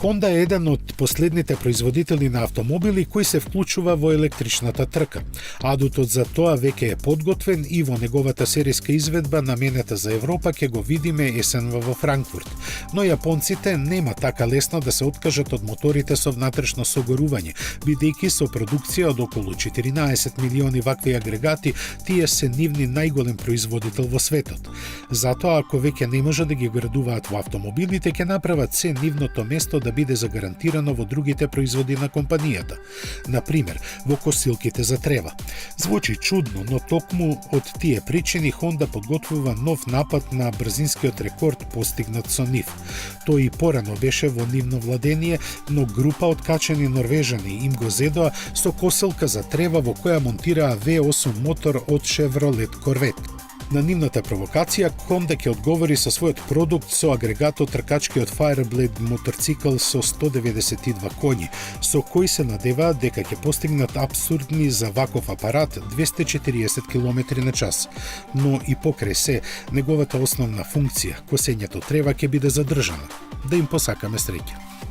Honda е еден од последните производители на автомобили кои се вклучува во електричната трка. Адутот за тоа веќе е подготвен и во неговата серијска изведба наменета за Европа ќе го видиме есенва во Франкфурт. Но јапонците нема така лесно да се откажат од моторите со внатрешно согорување, бидејќи со продукција од околу 14 милиони вакви агрегати, тие се нивни најголем производител во светот. Затоа, ако веќе не може да ги градуваат во автомобилите, ќе направат се нивното место да биде загарантирано во другите производи на компанијата. Например, во косилките за трева. Звучи чудно, но токму од тие причини Honda подготвува нов напад на брзинскиот рекорд постигнат со нив. Тој и порано беше во нивно владение, но група од качени норвежани им го зедоа со косилка за трева во која монтираа V8 мотор од Chevrolet Corvette. На нивната провокација, Honda ќе одговори со својот продукт со агрегатот тркачкиот Fireblade моторцикл со 192 коњи, со кој се надеваат дека ќе постигнат абсурдни за ваков апарат 240 км/ч. Но и покрај се, неговата основна функција, косењето трева ќе биде задржана. Да им посакаме среќа.